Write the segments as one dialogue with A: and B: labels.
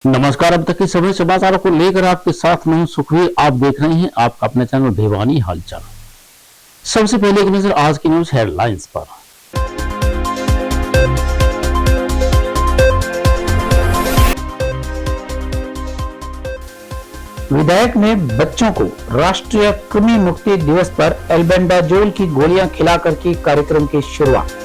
A: नमस्कार। अब तक के सभी समाचारों को लेकर आपके साथ मैं हूं सुखवीर। आप देख रहे हैं आपका अपना चैनल भिवानी हालचाल। सबसे पहले एक नजर आज की न्यूज हेडलाइंस पर।
B: विधायक ने बच्चों को राष्ट्रीय कृमि मुक्ति दिवस पर एल्बेंडाजोल की गोलियां खिलाकर की कार्यक्रम की शुरुआत।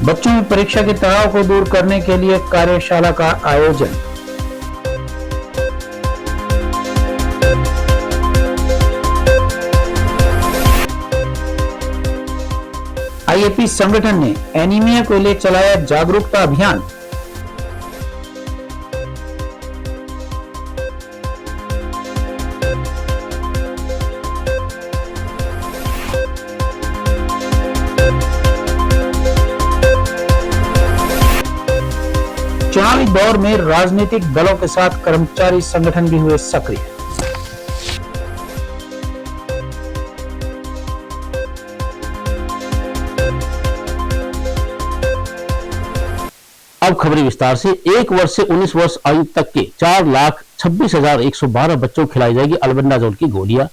B: बच्चों में परीक्षा के तनाव को दूर करने के लिए कार्यशाला का आयोजन। आईएपी संगठन ने एनीमिया को ले चलाया जागरूकता अभियान। चुनावी दौर में राजनीतिक दलों के साथ कर्मचारी संगठन भी हुए सक्रिय।
A: अब खबरें विस्तार से। 1 वर्ष से 19 वर्ष आयु तक के 4,26,112 बच्चों को खिलाई जाएगी एल्बेंडाजोल की गोलियां।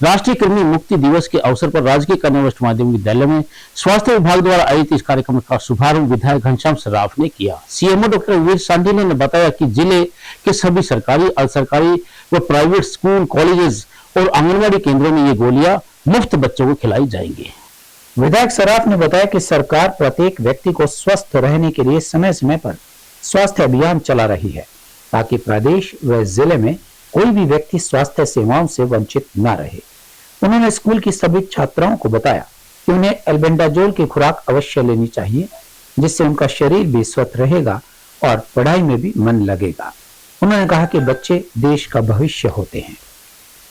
A: राष्ट्रीय कृमि मुक्ति दिवस के अवसर पर राजकीय कन्या वरिष्ठ माध्यमिक विद्यालय में स्वास्थ्य विभाग द्वारा आयोजित इस कार्यक्रम का शुभारंभ विधायक घनश्याम सर्राफ ने किया। सीएमओ डॉक्टर रघुवीर सांडिल्य ने बताया कि जिले के सभी सरकारी, अर्ध सरकारी व प्राइवेट स्कूल, कॉलेजेस और आंगनबाड़ी केंद्रों में ये गोलियां मुफ्त बच्चों को खिलाई जाएंगी।
B: विधायक सर्राफ ने बताया कि सरकार प्रत्येक व्यक्ति को स्वस्थ रहने के लिए समय समय पर स्वास्थ्य अभियान चला रही है ताकि प्रदेश व जिले में कोई भी व्यक्ति स्वास्थ्य सेवाओं से वंचित न रहे। उन्होंने स्कूल की सभी छात्राओं को बताया कि उन्हें एल्बेंडाजोल की खुराक अवश्य लेनी चाहिए, जिससे उनका शरीर भी स्वस्थ रहेगा और पढ़ाई में भी मन लगेगा। उन्होंने कहा कि बच्चे देश का भविष्य होते हैं।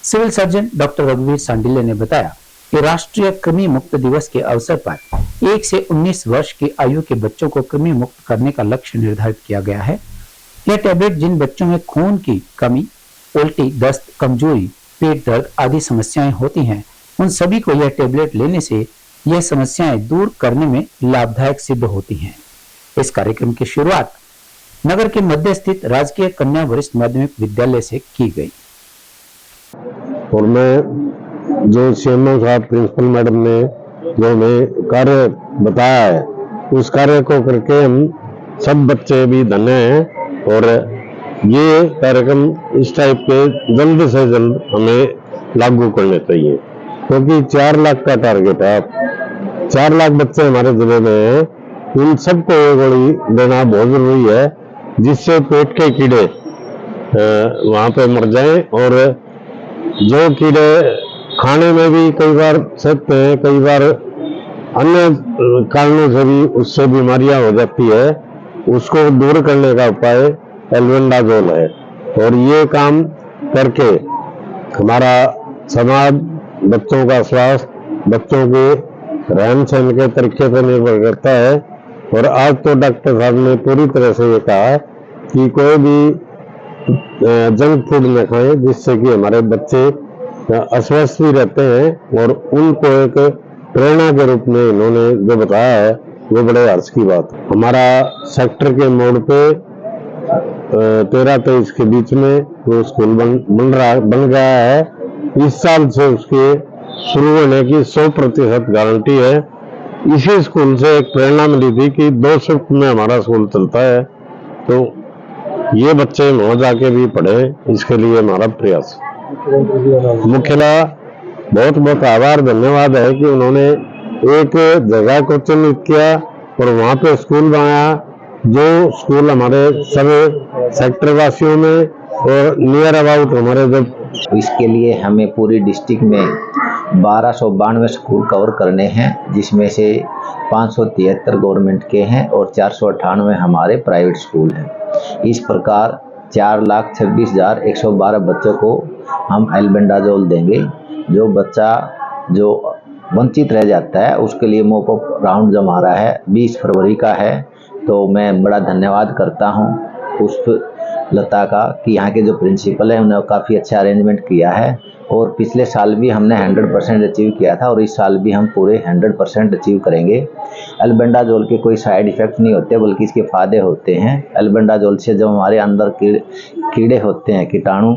B: सिविल सर्जन डॉक्टर रघुवीर सांडिल्य ने बताया कि राष्ट्रीय कृमि मुक्त दिवस के अवसर पर 1 से 19 वर्ष की आयु के बच्चों को कृमि मुक्त करने का लक्ष्य निर्धारित किया गया है। यह टैबलेट जिन बच्चों में खून की कमी, उल्टी, दस्त, कमजोरी, पेट दर्द आदि समस्याएं होती हैं, उन सभी को यह टैबलेट लेने से यह समस्याएं दूर करने में लाभदायक सिद्ध होती हैं। इस कार्यक्रम की शुरुआत नगर के मध्य स्थित राजकीय कन्या वरिष्ठ माध्यमिक विद्यालय से की गई।
C: और मैं जो सीएमओ साहब, प्रिंसिपल मैडम ने जो हमें कार्य बताया है, उस कार्य को करके हम सब बच्चे भी धन्य हैं। और ये कार्यक्रम इस टाइप के जल्द से जल्द हमें लागू करने चाहिए, क्योंकि 4 लाख का टारगेट है। 4 लाख बच्चे हमारे जिले में हैं, इन सबको ये गोली देना बहुत जरूरी है, जिससे पेट के कीड़े वहाँ पे मर जाएं। और जो कीड़े खाने में भी कई बार सकते हैं, कई बार अन्य कारणों से भी उससे बीमारियां हो जाती है, उसको दूर करने का उपाय एल्बेंडाजोल है। और ये काम करके हमारा समाज, बच्चों का स्वास्थ्य, बच्चों के रहन सहन के तरीके पर निर्भर करता है। और आज तो डॉक्टर साहब ने पूरी तरह से ये कहा कि कोई भी जंक फूड न खाएं, जिससे कि हमारे बच्चे अस्वस्थ भी रहते हैं। और उनको एक प्रेरणा के रूप में इन्होंने जो बताया है, वो बड़े हर्ष की बात है। हमारा सेक्टर के मोड़ पे 13-23 के बीच में वो स्कूल बन गया है। इस साल से उसके शुरू होने की 100% गारंटी है। इसी स्कूल से एक प्रेरणा मिली थी कि 2 शिफ्ट में हमारा स्कूल चलता है, तो ये बच्चे वहां जाके भी पढ़े, इसके लिए हमारा प्रयास। मुख्यतः बहुत बहुत आभार, धन्यवाद है कि उन्होंने एक जगह को चिन्हित किया और वहाँ पे स्कूल बनाया, जो स्कूल हमारे सभी सेक्टर वासियों में और नियर अबाउट हमारे जब।
D: इसके लिए हमें पूरी डिस्ट्रिक्ट में 1292 स्कूल कवर करने हैं, जिसमें से 573 गवर्नमेंट के हैं और 498 हमारे प्राइवेट स्कूल हैं। इस प्रकार 4,26,112 बच्चों को हम एल्बेंडाजोल देंगे। जो बच्चा जो वंचित रह जाता है उसके लिए मॉपअप राउंड जब हमारा है 20 फरवरी का है, तो मैं बड़ा धन्यवाद करता हूं पुष्प लता का कि यहाँ के जो प्रिंसिपल है उन्होंने काफ़ी अच्छा अरेंजमेंट किया है और पिछले साल भी हमने 100% अचीव किया था और इस साल भी हम पूरे 100% अचीव करेंगे। एल्बेंडाजोल के कोई साइड इफ़ेक्ट नहीं होते बल्कि इसके फ़ायदे होते हैं। एल्बेंडाजोल से जो हमारे अंदर कीड़े होते हैं, कीटाणु,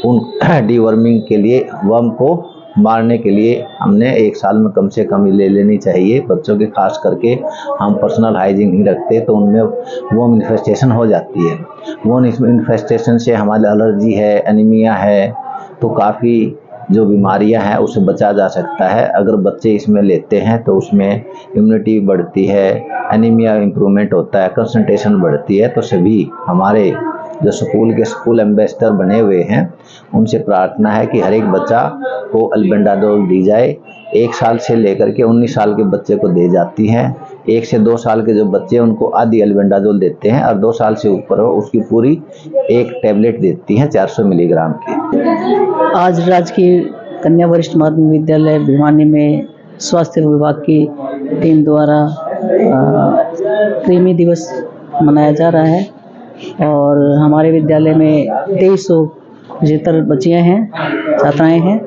D: उन डीवर्मिंग के लिए, वर्म को मारने के लिए हमने एक साल में कम से कम ले लेनी चाहिए। बच्चों के खास करके हम पर्सनल हाइजीन नहीं रखते तो उनमें वो इन्फेस्टेशन हो जाती है। वो इन्फेस्टेशन से हमारे एलर्जी है, एनीमिया है, तो काफ़ी जो बीमारियां हैं उससे बचा जा सकता है। अगर बच्चे इसमें लेते हैं तो उसमें इम्यूनिटी बढ़ती है, एनीमिया इम्प्रूवमेंट होता है, कंसंट्रेशन बढ़ती है। तो सभी हमारे जो स्कूल एम्बेसडर बने हुए हैं उनसे प्रार्थना है कि हर एक बच्चा को एल्बेंडाजोल दी जाए। 1 साल से लेकर के 19 साल के बच्चे को दी जाती है। 1 से 2 साल के जो बच्चे उनको आधी एल्बेंडाजोल देते हैं और 2 साल से ऊपर हो उसकी पूरी एक टैबलेट देती हैं 400 मिलीग्राम की।
E: आज राजकीय कन्या वरिष्ठ माध्यमिक विद्यालय भिवानी में स्वास्थ्य विभाग की टीम द्वारा कृमि दिवस मनाया जा रहा है और हमारे विद्यालय में 2375 बच्चियाँ हैं, छात्राएं हैं।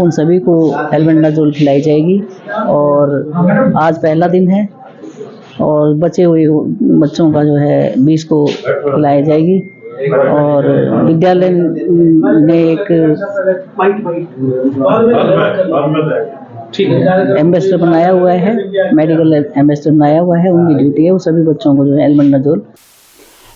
E: उन सभी को एल्बेंडाजोल खिलाई जाएगी और आज पहला दिन है और बचे हुए बच्चों का जो है 20 को खिलाई जाएगी। और विद्यालय ने एक एम्बेसडर बनाया हुआ है, मेडिकल एम्बेसडर बनाया हुआ है। उनकी ड्यूटी है वो सभी बच्चों को जो है एल्बेंडाजोल।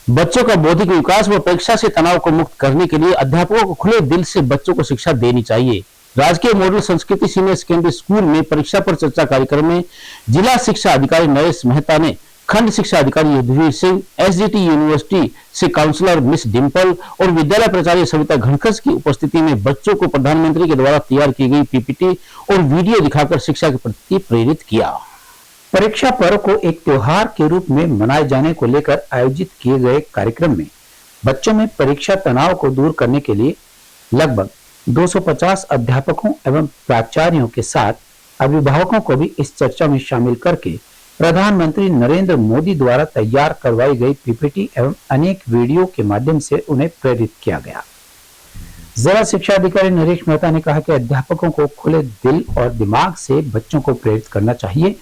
A: बच्चों का बौद्धिक विकास व परीक्षा से तनाव को मुक्त करने के लिए अध्यापकों को खुले दिल से बच्चों को शिक्षा देनी चाहिए। राजकीय मॉडल संस्कृति सीनियर सेकेंडरी स्कूल में परीक्षा पर चर्चा कार्यक्रम में जिला शिक्षा अधिकारी नरेश मेहता ने खंड शिक्षा अधिकारी युद्धवीर सिंह, एसजीटी यूनिवर्सिटी से काउंसलर मिस डिम्पल और विद्यालय प्राचार्य सविता घनखस की उपस्थिति में बच्चों को प्रधानमंत्री के द्वारा तैयार की गई पीपीटी और वीडियो दिखाकर शिक्षा के प्रति प्रेरित किया।
B: परीक्षा पर्व को एक त्योहार के रूप में मनाए जाने को लेकर आयोजित किए गए कार्यक्रम में बच्चों में परीक्षा तनाव को दूर करने के लिए लगभग 250 अध्यापकों एवं प्राचार्यों के साथ अभिभावकों को भी इस चर्चा में शामिल करके प्रधानमंत्री नरेंद्र मोदी द्वारा तैयार करवाई गई पीपीटी एवं अनेक वीडियो के माध्यम से उन्हें प्रेरित किया गया। जिला शिक्षा अधिकारी नरेश मेहता ने कहा कि अध्यापकों को खुले दिल और दिमाग से बच्चों को प्रेरित करना चाहिए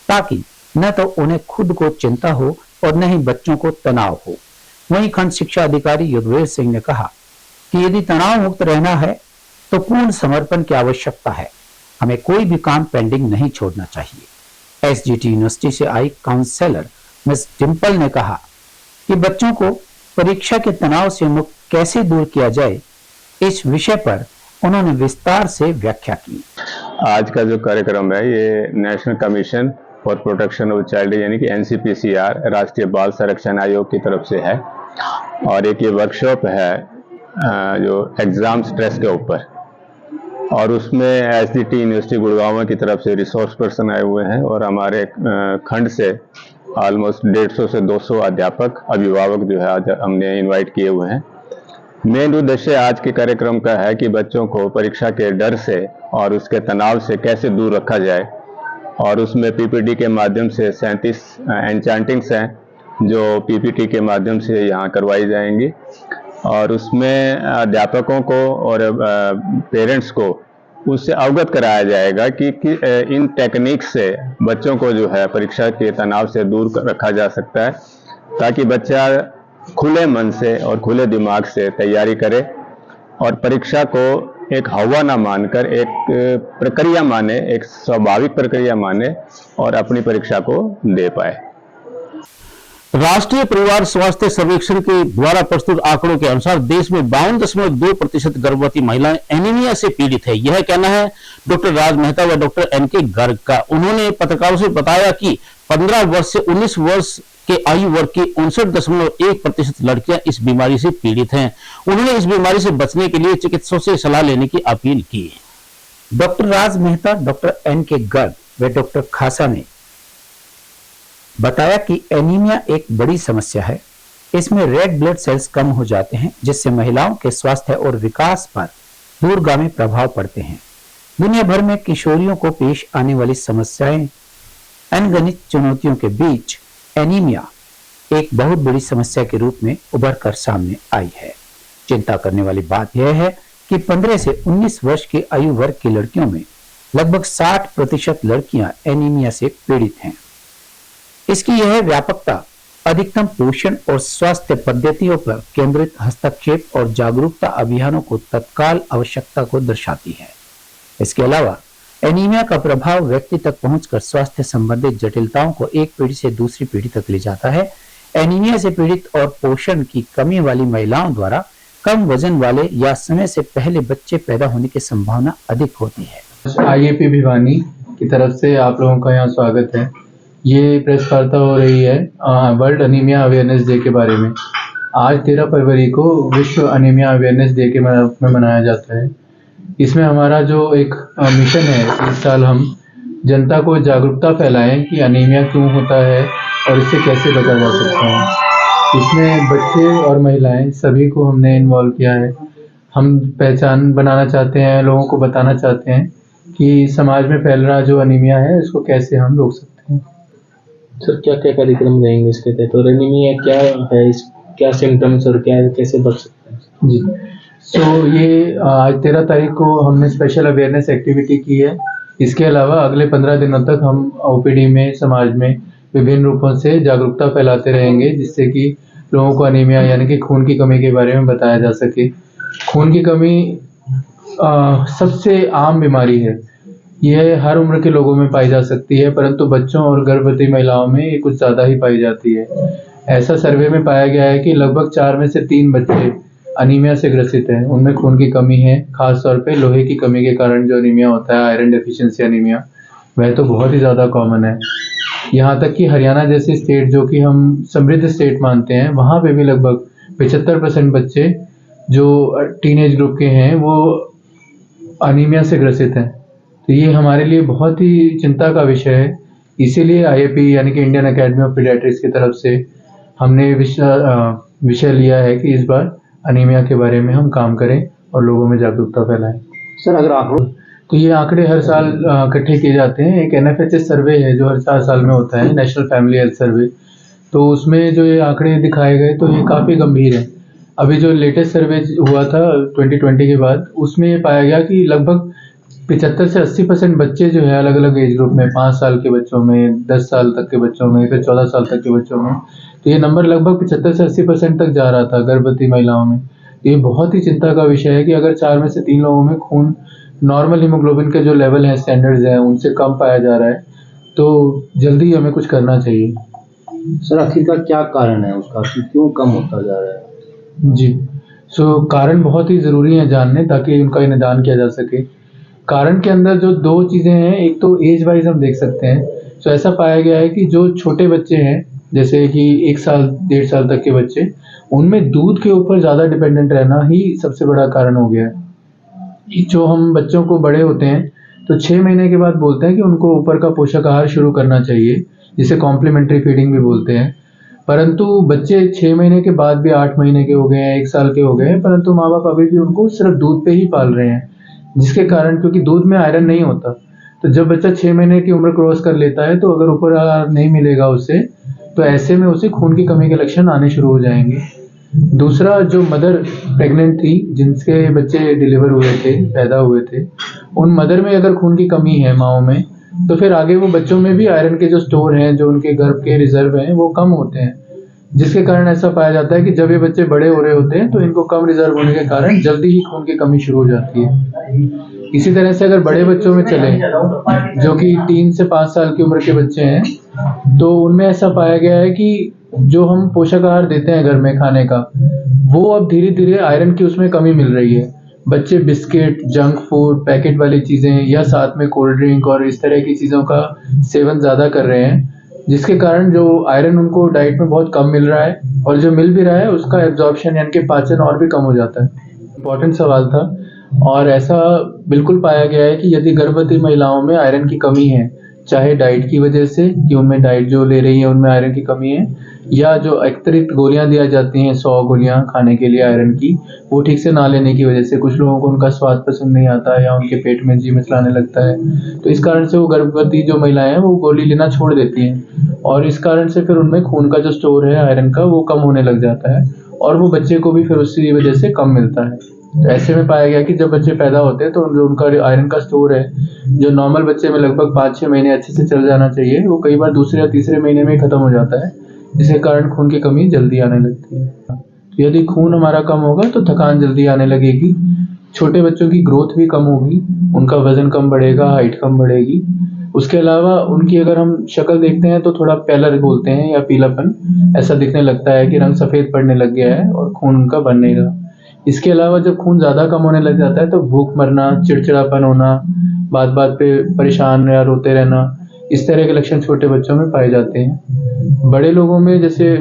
B: ताकि न तो उन्हें खुद को चिंता हो और न ही बच्चों को तनाव हो। वहीं खंड शिक्षा अधिकारी युद्धवीर सिंह ने कहा कि यदि तनाव मुक्त रहना है तो पूर्ण समर्पण की आवश्यकता है। हमें कोई भी काम पेंडिंग नहीं छोड़ना चाहिए। एसजीटी यूनिवर्सिटी से आई काउंसलर मिस डिम्पल ने कहा कि बच्चों को परीक्षा के तनाव से मुक्त कैसे दूर किया जाए, इस विषय पर उन्होंने विस्तार से व्याख्या की।
F: आज का जो कार्यक्रम है ये national commission for protection of child यानी कि एनसीपीसीआर राष्ट्रीय बाल संरक्षण आयोग की तरफ से है और एक ये वर्कशॉप है जो एग्जाम स्ट्रेस के ऊपर, और उसमें एसजीटी यूनिवर्सिटी गुड़गांव की तरफ से रिसोर्स पर्सन आए हुए हैं और हमारे खंड से ऑलमोस्ट 150 से 200 अध्यापक अभिभावक जो है आज हमने इनवाइट किए हुए हैं। मेन उद्देश्य आज के कार्यक्रम का है कि बच्चों को परीक्षा के डर से और उसके तनाव से कैसे दूर रखा जाए, और उसमें पीपीटी के माध्यम से 37 एन्चांटिंग्स हैं जो पीपीटी के माध्यम से यहाँ करवाई जाएंगी, और उसमें अध्यापकों को और पेरेंट्स को उससे अवगत कराया जाएगा कि इन टेक्निक से बच्चों को जो है परीक्षा के तनाव से दूर रखा जा सकता है ताकि बच्चा खुले मन से और खुले दिमाग से तैयारी करे और परीक्षा को एक हवा ना मानकर एक प्रक्रिया माने, एक स्वाभाविक प्रक्रिया माने और अपनी परीक्षा को दे पाए।
A: राष्ट्रीय परिवार स्वास्थ्य सर्वेक्षण के द्वारा प्रस्तुत आंकड़ों के अनुसार देश में 52.2% गर्भवती महिलाएं एनीमिया से पीड़ित है। यह कहना है डॉक्टर राज मेहता व डॉक्टर एनके गर्ग का। उन्होंने पत्रकारों से बताया कि 15 वर्ष से 19 वर्ष के आयु वर्ग की 59.1% लड़कियां इस बीमारी से पीड़ित हैं। उन्होंने इस बीमारी से बचने के लिए चिकित्सकों से सलाह लेने की अपील की।
B: डॉक्टर राज मेहता, डॉक्टर एनके गर्ग व डॉक्टर खासा ने बताया कि एनीमिया एक बड़ी समस्या है। इसमें रेड ब्लड सेल्स कम हो जाते हैं जिससे महिलाओं के स्वास्थ्य और विकास पर दूरगामी प्रभाव पड़ते हैं। दुनिया भर में किशोरियों को पेश आने वाली समस्याएं, अनगिनत चुनौतियों के बीच एनीमिया एक बहुत बड़ी समस्या के रूप में उभर कर सामने आई है। चिंता करने वाली बात यह है कि 15 से 19 वर्ष की आयु वर्ग की लड़कियों में लगभग 60% लड़कियां एनीमिया से पीड़ित हैं। इसकी यह व्यापकता अधिकतम पोषण और स्वास्थ्य पद्धतियों पर केंद्रित हस्तक्षेप और जागरूकता अभियानों को तत्काल आवश्यकता को दर्शाती है। इसके अलावा एनीमिया का प्रभाव व्यक्ति तक पहुंचकर स्वास्थ्य संबंधित जटिलताओं को एक पीढ़ी से दूसरी पीढ़ी तक ले जाता है। एनीमिया से पीड़ित और पोषण की कमी वाली महिलाओं द्वारा कम वजन वाले या समय से पहले बच्चे पैदा होने की संभावना अधिक होती है।
G: IAP भिवानी की तरफ से आप लोगों का यहाँ स्वागत है। ये प्रेस वार्ता हो रही है वर्ल्ड अनीमिया अवेयरनेस डे के बारे में। आज 13 फरवरी को विश्व अनीमिया अवेयरनेस डे के रूप में मनाया जाता है। इसमें हमारा जो एक मिशन है, इस साल हम जनता को जागरूकता फैलाएं कि अनीमिया क्यों होता है और इससे कैसे बचा जा सकता है। इसमें बच्चे और महिलाएं सभी को हमने इन्वॉल्व किया है। हम पहचान बनाना चाहते हैं, लोगों को बताना चाहते हैं कि समाज में फैल रहा जो अनीमिया है इसको कैसे हम रोक सकते हैं।
H: सर क्या क्या कार्यक्रम रहेंगे इसके तहत और एनीमिया क्या है, क्या सिम्टम्स और क्या कैसे बच सकते हैं?
G: जी ये आज 13 तारीख को हमने स्पेशल अवेयरनेस एक्टिविटी की है। इसके अलावा अगले 15 दिनों तक हम OPD में समाज में विभिन्न रूपों से जागरूकता फैलाते रहेंगे, जिससे कि लोगों को अनीमिया यानी कि खून की कमी के बारे में बताया जा सके। खून की कमी सबसे आम बीमारी है। यह हर उम्र के लोगों में पाई जा सकती है, परंतु बच्चों और गर्भवती महिलाओं में ये कुछ ज़्यादा ही पाई जाती है। ऐसा सर्वे में पाया गया है कि लगभग 4 में से 3 बच्चे अनीमिया से ग्रसित हैं। उनमें खून की कमी है, खास तौर पे लोहे की कमी के कारण जो अनीमिया होता है, आयरन डेफिशिएंसी अनीमिया, वह तो बहुत ही ज़्यादा कॉमन है। यहाँ तक कि हरियाणा जैसी स्टेट जो कि हम समृद्ध स्टेट मानते हैं, वहाँ पे भी लगभग 75% बच्चे जो टीनेज ग्रुप के हैं वो अनीमिया से ग्रसित हैं। तो ये हमारे लिए बहुत ही चिंता का विषय है। इसीलिए IAP यानी कि इंडियन अकेडमी ऑफ पीडियाट्रिक्स की तरफ से हमने विषय लिया है कि इस बार अनीमिया के बारे में हम काम करें और लोगों में जागरूकता फैलाएं।
H: सर अगर आंकड़ों
G: तो ये आंकड़े हर साल इकट्ठे किए जाते हैं। एक NFHS सर्वे है जो हर 4 साल में होता है, नेशनल फैमिली हेल्थ सर्वे। तो उसमें जो ये आंकड़े दिखाए गए तो ये काफ़ी गंभीर है। अभी जो लेटेस्ट सर्वे हुआ था 2020 के बाद, उसमें ये पाया गया कि लगभग 75 से 80% बच्चे जो है अलग अलग एज ग्रुप में, 5 साल के बच्चों में, 10 साल तक के बच्चों में, फिर 14 साल तक के बच्चों में, तो ये नंबर लगभग 75 से 80% तक जा रहा था गर्भवती महिलाओं में। तो ये बहुत ही चिंता का विषय है कि अगर 4 में से 3 लोगों में खून नॉर्मल हीमोग्लोबिन के जो लेवल है, स्टैंडर्ड्स हैं, उनसे कम पाया जा रहा है, तो जल्दी हमें कुछ करना चाहिए।
H: सर आखिरकार क्या कारण है उसका, क्यों कम होता जा रहा है?
G: जी कारण बहुत ही ज़रूरी है जानने, ताकि उनका निदान किया जा सके। कारण के अंदर जो 2 चीज़ें हैं, एक तो एज वाइज हम देख सकते हैं। ऐसा पाया गया है कि जो छोटे बच्चे हैं, जैसे कि 1 साल 1.5 साल तक के बच्चे, उनमें दूध के ऊपर ज़्यादा डिपेंडेंट रहना ही सबसे बड़ा कारण हो गया है। जो हम बच्चों को बड़े होते हैं तो 6 महीने के बाद बोलते हैं कि उनको ऊपर का पोषक आहार शुरू करना चाहिए, जिसे कॉम्प्लीमेंट्री फीडिंग भी बोलते हैं। परंतु बच्चे 6 महीने के बाद भी 8 महीने के हो गए हैं, 1 साल के हो गए हैं, परंतु माँ बाप अभी भी उनको सिर्फ दूध पे ही पाल रहे हैं, जिसके कारण क्योंकि दूध में आयरन नहीं होता, तो जब बच्चा 6 महीने की उम्र क्रॉस कर लेता है तो अगर ऊपर आहार नहीं मिलेगा उसे, तो ऐसे में उसे खून की कमी के लक्षण आने शुरू हो जाएंगे। दूसरा, जो मदर प्रेग्नेंट थी, जिनके बच्चे डिलीवर हुए थे, पैदा हुए थे, उन मदर में अगर खून की कमी है माओं में, तो फिर आगे वो बच्चों में भी आयरन के जो स्टोर हैं, जो उनके गर्भ के रिजर्व हैं, वो कम होते हैं, जिसके कारण ऐसा पाया जाता है कि जब ये बच्चे बड़े हो रहे होते हैं तो इनको कम रिजर्व होने के कारण जल्दी ही खून की कमी शुरू हो जाती है। इसी तरह से अगर बड़े बच्चों में चले, जो कि 3 से 5 साल की उम्र के बच्चे हैं, तो उनमें ऐसा पाया गया है कि जो हम पोषक आहार देते हैं घर में खाने का, वो अब धीरे धीरे आयरन की उसमें कमी मिल रही है। बच्चे बिस्किट, जंक फूड, पैकेट वाली चीज़ें या साथ में कोल्ड ड्रिंक और इस तरह की चीज़ों का सेवन ज़्यादा कर रहे हैं, जिसके कारण जो आयरन उनको डाइट में बहुत कम मिल रहा है, और जो मिल भी रहा है उसका एब्जॉर्प्शन यानी कि पाचन और भी कम हो जाता है। इम्पॉर्टेंट सवाल था, और ऐसा बिल्कुल पाया गया है कि यदि गर्भवती महिलाओं में आयरन की कमी है, चाहे डाइट की वजह से कि उनमें डाइट जो ले रही है उनमें आयरन की कमी है, या जो अतिरिक्त गोलियां दिया जाती हैं 100 गोलियां खाने के लिए आयरन की, वो ठीक से ना लेने की वजह से कुछ लोगों को उनका स्वाद पसंद नहीं आता या उनके पेट में जी मिचलाने लगता है, तो इस कारण से वो गर्भवती जो महिलाएं हैं वो गोली लेना छोड़ देती हैं और इस कारण से फिर उनमें खून का जो स्टोर है आयरन का वो कम होने लग जाता है और वो बच्चे को भी फिर उसी वजह से कम मिलता है। तो ऐसे में पाया गया कि जब बच्चे पैदा होते हैं तो जो उनका आयरन का स्टोर है, जो नॉर्मल बच्चे में लगभग 5-6 महीने अच्छे से चल जाना चाहिए, वो कई बार दूसरे या तीसरे महीने में ही खत्म हो जाता है, जिसके कारण खून की कमी जल्दी आने लगती है। तो यदि खून हमारा कम होगा तो थकान जल्दी आने लगेगी, छोटे बच्चों की ग्रोथ भी कम होगी, उनका वजन कम बढ़ेगा, हाइट कम बढ़ेगी। उसके अलावा उनकी अगर हम शक्ल देखते हैं तो थोड़ा पैलर बोलते हैं या पीलापन ऐसा दिखने लगता है कि रंग सफ़ेद पड़ने लग गया है और खून उनका बन नहीं रहा। इसके अलावा जब खून ज़्यादा कम होने लग जाता है तो भूख मरना, चिड़चिड़ापन होना, बात बात पे परेशान या रोते रहना, इस तरह के लक्षण छोटे बच्चों में पाए जाते हैं। बड़े लोगों में जैसे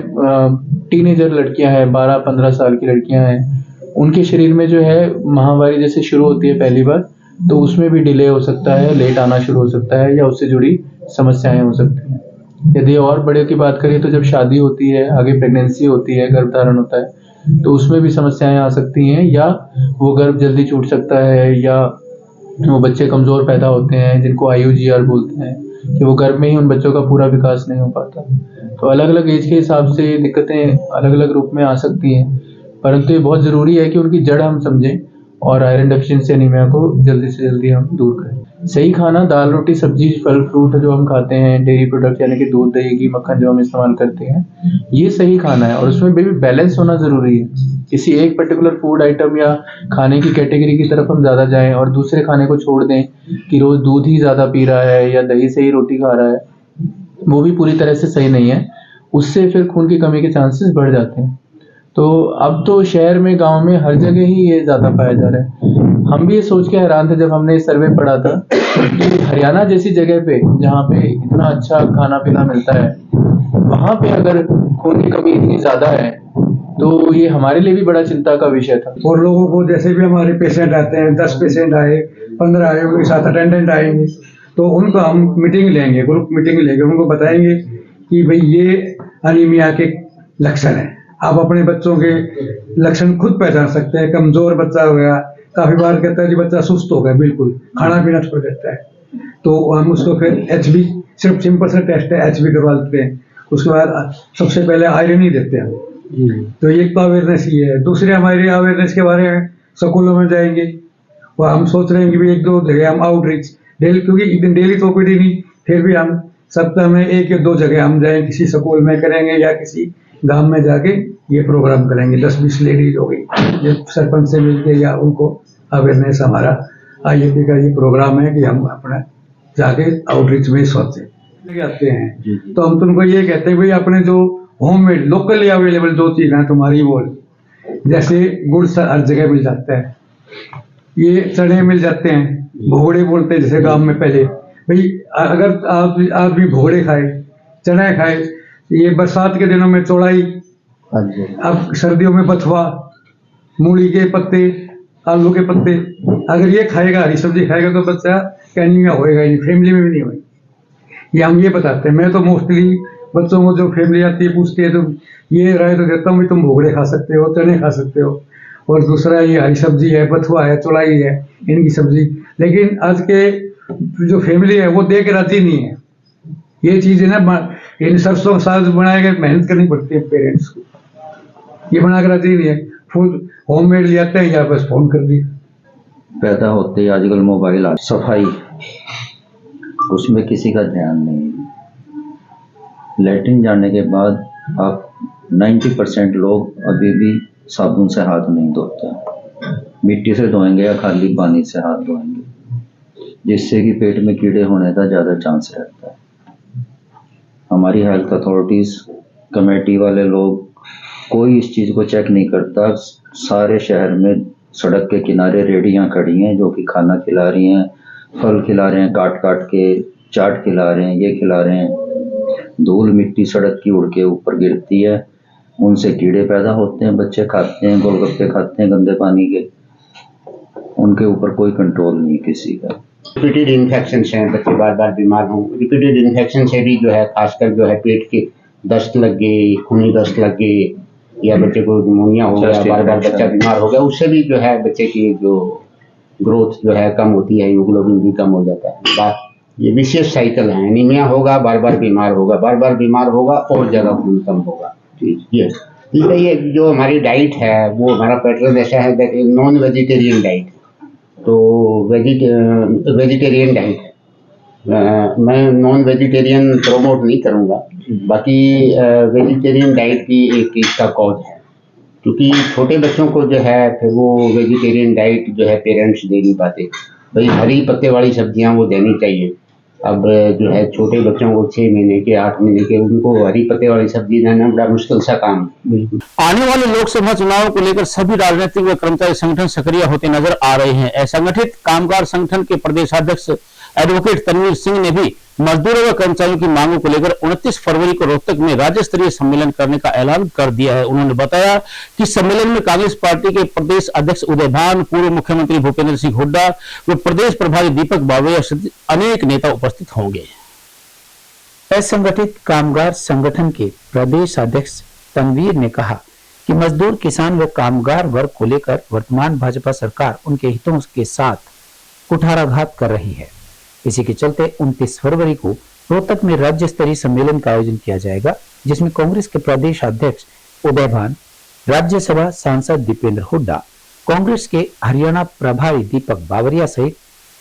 G: टीनेजर लड़कियां हैं, 12-15 साल की लड़कियां हैं, उनके शरीर में जो है माहवारी जैसे शुरू होती है पहली बार, तो उसमें भी डिले हो सकता है, लेट आना शुरू हो सकता है या उससे जुड़ी समस्याएं हो सकती हैं। यदि और बड़े की बात करें तो जब शादी होती है, आगे प्रेगनेंसी होती है, गर्भधारण होता है, तो उसमें भी समस्याएं आ सकती हैं या वो गर्भ जल्दी छूट सकता है या वो बच्चे कमज़ोर पैदा होते हैं जिनको IUGR बोलते हैं कि वो गर्भ में ही उन बच्चों का पूरा विकास नहीं हो पाता। तो अलग अलग एज के हिसाब से ये दिक्कतें अलग अलग रूप में आ सकती हैं, परंतु ये बहुत ज़रूरी है कि उनकी जड़ हम समझें और आयरन डेफिशिएंसी एनीमिया को जल्दी से जल्दी हम दूर करें। सही खाना, दाल रोटी सब्जी फल फ्रूट जो हम खाते हैं, डेयरी प्रोडक्ट यानी कि दूध दही घी मक्खन जो हम इस्तेमाल करते हैं, ये सही खाना है और उसमें भी बैलेंस होना ज़रूरी है। किसी एक पर्टिकुलर फूड आइटम या खाने की कैटेगरी की तरफ हम ज़्यादा जाएं और दूसरे खाने को छोड़ दें कि रोज़ दूध ही ज़्यादा पी रहा है या दही से ही रोटी खा रहा है, वो भी पूरी तरह से सही नहीं है। उससे फिर खून की कमी के चांसेस बढ़ जाते हैं। तो अब तो शहर में गांव में हर जगह ही ये ज़्यादा पाया जा रहा है। हम भी ये सोच के हैरान थे जब हमने सर्वे पढ़ा था कि हरियाणा जैसी जगह पे जहाँ पे इतना अच्छा खाना पीना मिलता है, वहाँ पे अगर खून की कमी इतनी ज़्यादा है तो ये हमारे लिए भी बड़ा चिंता का विषय था।
I: और लोगों को जैसे भी हमारे पेशेंट आते हैं, 10 पेशेंट आए, 15 आए, उनके साथ अटेंडेंट आएंगे, तो उनको हम मीटिंग लेंगे, ग्रुप मीटिंग लेंगे, उनको बताएंगे कि भाई ये अनीमिया के लक्षण है। आप अपने बच्चों के लक्षण खुद पहचान सकते हैं। कमजोर बच्चा हो गया, काफी बार कहता है कि बच्चा सुस्त हो गया, बिल्कुल खाना पीना छोड़ देता है, तो हम उसको फिर HB, सिर्फ सिंपल सा टेस्ट है, HB करवा देते हैं। उसके बाद सबसे पहले आयरन ही देते हैं। तो एक तो अवेयरनेस ही है। दूसरे हमारे अवेयरनेस के बारे में स्कूलों में जाएंगे और हम सोच रहे हैं कि भी 1-2 जगह हम आउटरीच डेली, क्योंकि एक दिन डेली तो OPD नहीं, फिर भी हम सप्ताह में 1 या 2 जगह हम जाएं, किसी स्कूल में करेंगे या किसी गांव में जाके ये प्रोग्राम करेंगे। 10-20 लेडीज हो गई, ये सरपंच से मिलके या उनको अवेयरनेस, हमारा IFP का ये प्रोग्राम है कि हम अपना जाके आउटरीच में सोचते आते हैं। तो हम तुमको ये कहते हैं भाई अपने जो होममेड लोकली अवेलेबल जो चीज़ है तुम्हारी, वो जैसे गुड़ हर जगह मिल जाता है, ये चने मिल जाते हैं, भोगड़े बोलते हैं जैसे गांव में पहले। भाई अगर आप भी भोगड़े खाए, चने खाए, ये बरसात के दिनों में चौड़ाई, अब सर्दियों में बथुआ, मूली के पत्ते, आलू के पत्ते, अगर ये खाएगा, हरी सब्जी खाएगा तो बच्चा एनीमिया होएगा ही नहीं, फैमिली में भी नहीं होएगी। ये हम ये बताते हैं। मैं तो मोस्टली बच्चों को जो फैमिली आती है पूछती है तो ये राय तो देता हूँ कि तुम भोगड़े खा सकते हो, चने खा सकते हो, और दूसरा ये हरी सब्जी है, बथुआ है, चौलाई है, इनकी सब्जी। लेकिन आज के जो फैमिली है वो दे के राजी नहीं है। ये चीज़ है ना, इन सरसों का साग बनाएगा, मेहनत करनी पड़ती है पेरेंट्स को, ये बना कर राजी नहीं है। फूड होममेड ले आते हैं या बस फोन कर दिया।
D: पैदा होते ही आजकल मोबाइल, सफाई उसमें किसी का ध्यान नहीं है। लैट्रिन जाने के बाद आप 90% लोग अभी भी साबुन से हाथ नहीं धोते, मिट्टी से धोएंगे या खाली पानी से हाथ धोएंगे, जिससे कि पेट में कीड़े होने का ज़्यादा चांस रहता है। हमारी हेल्थ अथॉरिटीज़, कमेटी वाले लोग, कोई इस चीज़ को चेक नहीं करता। सारे शहर में सड़क के किनारे रेहड़ियाँ खड़ी हैं जो कि खाना खिला रही हैं, फल खिला रहे हैं, काट काट के चाट खिला रहे हैं, ये खिला रहे हैं। धूल मिट्टी सड़क की उड़ के ऊपर गिरती है, उनसे कीड़े पैदा होते हैं, बच्चे खाते हैं, गोलगप्पे खाते हैं गंदे पानी के, उनके ऊपर कोई कंट्रोल नहीं किसी का।
J: रिपीटेड इन्फेक्शन से बच्चे बार बार बीमार हों। रिपीटेड इन्फेक्शन से भी जो है खासकर जो है पेट के दस्त लग गई, खूनी दस्त लग गई, या बच्चे को निमोनिया हो गया, बार बार बच्चा बीमार हो गया, उससे भी जो है बच्चे की जो ग्रोथ जो है कम होती है, हीमोग्लोबिन भी कम हो जाता है। ये विशेष साइकिल है, एनीमिया होगा, बार बार बीमार होगा, बार बार बीमार होगा और ज़्यादा खून कम होगा। ठीक है, ये जो हमारी डाइट है वो हमारा पैटर्न ऐसा है कि नॉन वेजिटेरियन डाइट, तो वेजिटेरियन डाइट है। मैं नॉन वेजिटेरियन प्रमोट नहीं करूँगा, बाकी वेजिटेरियन डाइट भी एक इसका कॉज है, क्योंकि छोटे बच्चों को जो है फिर वो वेजिटेरियन डाइट जो है पेरेंट्स दे नहीं पाते। भाई हरी पत्ते वाली सब्जियां वो देनी चाहिए। अब जो है छोटे बच्चों को 6 महीने के 8 महीने के उनको हरी पत्ते वाली सब्जी देना बड़ा मुश्किल सा काम है।
A: आने वाले लोकसभा चुनाव को लेकर सभी राजनीतिक व कर्मचारी संगठन सक्रिय होते नजर आ रहे हैं। असंगठित कामगार संगठन के प्रदेशाध्यक्ष एडवोकेट तनवीर सिंह ने भी मजदूरों व कर्मचारियों की मांगों को लेकर 29 फरवरी को रोहतक में राज्य स्तरीय सम्मेलन करने का ऐलान कर दिया है। उन्होंने बताया कि सम्मेलन में कांग्रेस पार्टी के प्रदेश अध्यक्ष उदय भान, पूर्व मुख्यमंत्री भूपेंद्र सिंह हुड्डा व प्रदेश प्रभारी दीपक बावरिया सहित अनेक नेता उपस्थित होंगे।
B: असंगठित कामगार संगठन के प्रदेश अध्यक्ष तनवीर ने कहा कि मजदूर, किसान व कामगार वर्ग को लेकर वर्तमान भाजपा सरकार उनके हितों के साथ कुठाराघात कर रही है। इसी के चलते 29 फरवरी को रोहतक में राज्य स्तरीय सम्मेलन का आयोजन किया जाएगा, जिसमें कांग्रेस के प्रदेश अध्यक्ष उदय भान, राज्यसभा सांसद दीपेंद्र हुड्डा, कांग्रेस के हरियाणा प्रभारी दीपक बावरिया सहित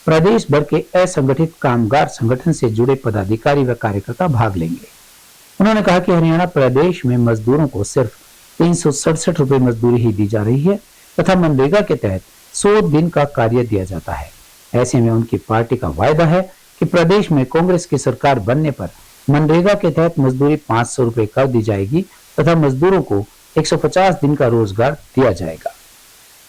B: प्रदेश भर के असंगठित कामगार संगठन से जुड़े पदाधिकारी व कार्यकर्ता भाग लेंगे। उन्होंने कहा कि हरियाणा प्रदेश में मजदूरों को सिर्फ 367 रुपए मजदूरी ही दी जा रही है तथा मनरेगा के तहत 100 दिन का कार्य दिया जाता है। ऐसे में उनकी पार्टी का वायदा है कि प्रदेश में कांग्रेस की सरकार बनने पर मनरेगा के तहत मजदूरी 500 रुपए कर दी जाएगी तथा मजदूरों को 150 दिन का रोजगार दिया जाएगा।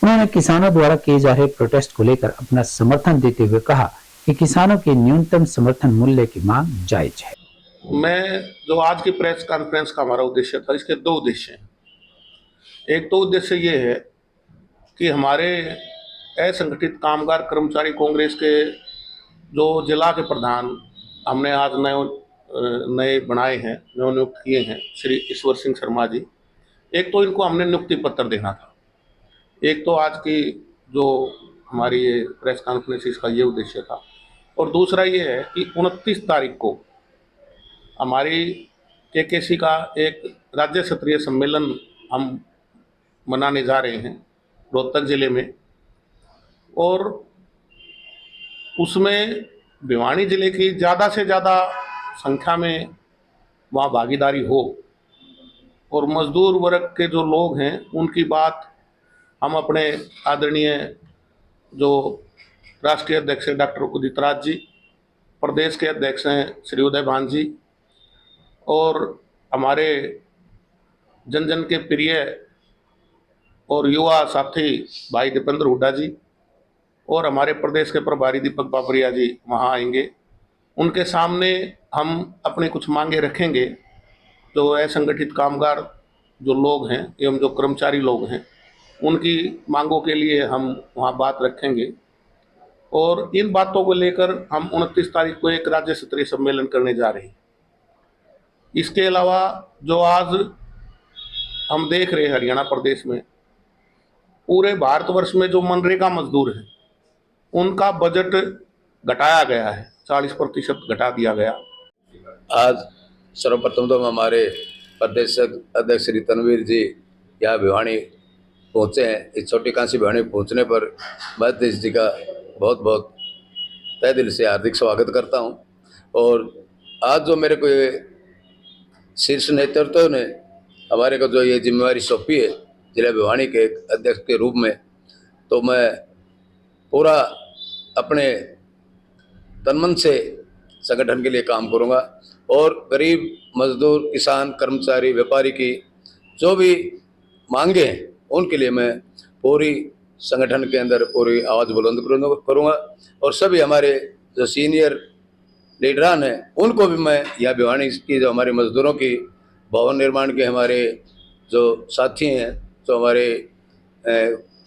B: उन्होंने किसानों द्वारा किए जा रहे प्रोटेस्ट को लेकर अपना समर्थन देते हुए कहा कि किसानों के न्यूनतम समर्थन मूल्य की मांग जायज है।
K: मैं जो आज की प्रेस कॉन्फ्रेंस का हमारा उद्देश्य था, इसके 2 उद्देश्य हैं। एक तो उद्देश्य ये है कि हमारे असंगठित कामगार कर्मचारी कांग्रेस के जो जिला के प्रधान हमने आज नए बनाए हैं, नियुक्त किए हैं, श्री ईश्वर सिंह शर्मा जी। एक तो इनको हमने नियुक्ति पत्र देना था। एक तो आज की जो हमारी ये प्रेस कॉन्फ्रेंस इसका ये उद्देश्य था, और दूसरा ये है कि 29 तारीख को हमारी केकेसी का एक राज्य स्तरीय सम्मेलन हम मनाने जा रहे हैं रोहतक ज़िले में, और उसमें भिवानी ज़िले की ज़्यादा से ज़्यादा संख्या में वहाँ भागीदारी हो और मज़दूर वर्ग के जो लोग हैं उनकी बात हम अपने आदरणीय जो राष्ट्रीय अध्यक्ष हैं डॉक्टर उदित राज जी, प्रदेश के अध्यक्ष हैं श्री उदय भान जी, और हमारे जन जन के प्रिय और युवा साथी भाई दीपेंद्र हुड्डा जी और हमारे प्रदेश के प्रभारी दीपक बावरिया जी वहाँ आएंगे। उनके सामने हम अपनी कुछ मांगे रखेंगे। जो असंगठित कामगार जो लोग हैं एवं जो कर्मचारी लोग हैं उनकी मांगों के लिए हम वहाँ बात रखेंगे, और इन बातों को लेकर हम 29 तारीख को एक राज्य स्तरीय सम्मेलन करने जा रहे हैं। इसके अलावा जो आज हम देख रहे हैं हरियाणा प्रदेश में, पूरे भारतवर्ष में जो मनरेगा मजदूर हैं उनका बजट घटाया गया है, 40% घटा दिया गया।
L: आज सर्वप्रथम तो हमारे प्रदेश अध्यक्ष श्री तनवीर जी यहाँ भिवानी पहुँचे हैं। इस छोटी कांसी भिवानी पहुँचने पर मध्य जी का बहुत बहुत तहे दिल से हार्दिक स्वागत करता हूँ। और आज जो मेरे को शीर्ष नेतृत्व ने हमारे को जो ये जिम्मेवारी सौंपी है जिला भिवानी के एक अध्यक्ष के रूप में, तो मैं पूरा अपने तनमन से संगठन के लिए काम करूंगा और गरीब मजदूर, किसान, कर्मचारी, व्यापारी की जो भी मांगे हैं उनके लिए मैं पूरी संगठन के अंदर पूरी आवाज़ बुलंद करूंगा। और सभी हमारे जो सीनियर लीडरान हैं उनको भी मैं यहाँ भिवानी की जो हमारे मजदूरों की भवन निर्माण के हमारे जो साथी हैं, जो हमारे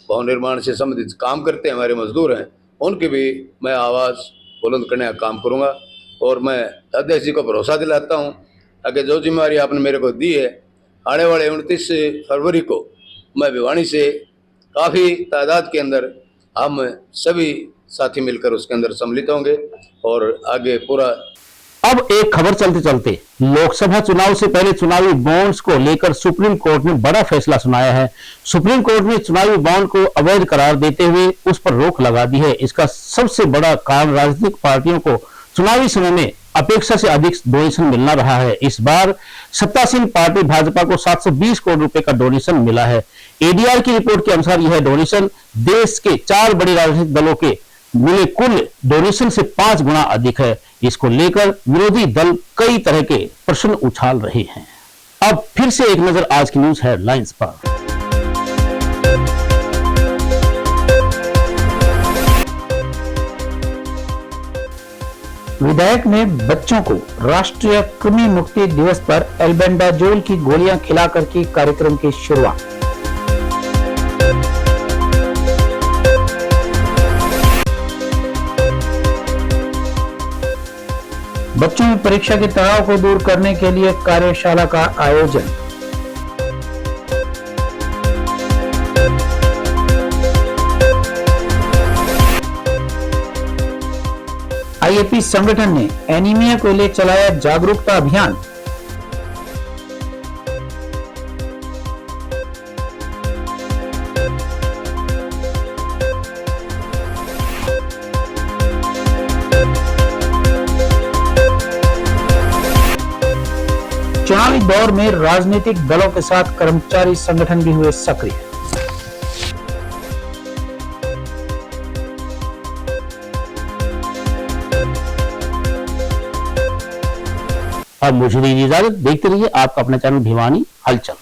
L: भवन निर्माण से संबंधित काम करते हैं, हमारे मजदूर हैं, उनकी भी मैं आवाज़ बुलंद करने का काम करूंगा। और मैं अध्यक्ष जी को भरोसा दिलाता हूं, आगे जो जिम्मेवारी आपने मेरे को दी है, आने वाले 29 फरवरी को मैं भिवानी से काफ़ी तादाद के अंदर हम सभी साथी मिलकर उसके अंदर सम्मिलित होंगे और आगे पूरा।
A: अब एक खबर चलते चलते लोकसभा चुनाव से पहले चुनावी बॉन्ड्स को लेकर सुप्रीम कोर्ट ने बड़ा फैसला सुनाया है। सुप्रीम कोर्ट ने चुनावी बॉन्ड को अवैध करार देते हुए उस पर रोक लगा दी है। इसका सबसे बड़ा कारण राजनीतिक पार्टियों को चुनावी समय में अपेक्षा से अधिक डोनेशन मिलना रहा है। इस बार सत्तासीन पार्टी भाजपा को 720 करोड़ रुपए का डोनेशन मिला है। एडीआर की रिपोर्ट के अनुसार यह डोनेशन देश के 4 बड़े राजनीतिक दलों के मिले कुल डोनेशन से 5 गुना अधिक है। इसको लेकर विरोधी दल कई तरह के प्रश्न उछाल रहे हैं। अब फिर से एक नजर आज की न्यूज हेडलाइंस पर।
B: विधायक ने बच्चों को राष्ट्रीय कृमि मुक्ति दिवस पर एल्बेंडाजोल की गोलियां खिलाकर की कार्यक्रम की शुरुआत। बच्चों में परीक्षा के तनाव को दूर करने के लिए कार्यशाला का आयोजन। आईएपी संगठन ने एनीमिया को ले चलाया जागरूकता अभियान। चुनावी दौर में राजनीतिक दलों के साथ कर्मचारी संगठन भी हुए सक्रिय।
A: अब मुझे दीजिए इजाजत। देखते रहिए आपका अपना चैनल भिवानी हलचल।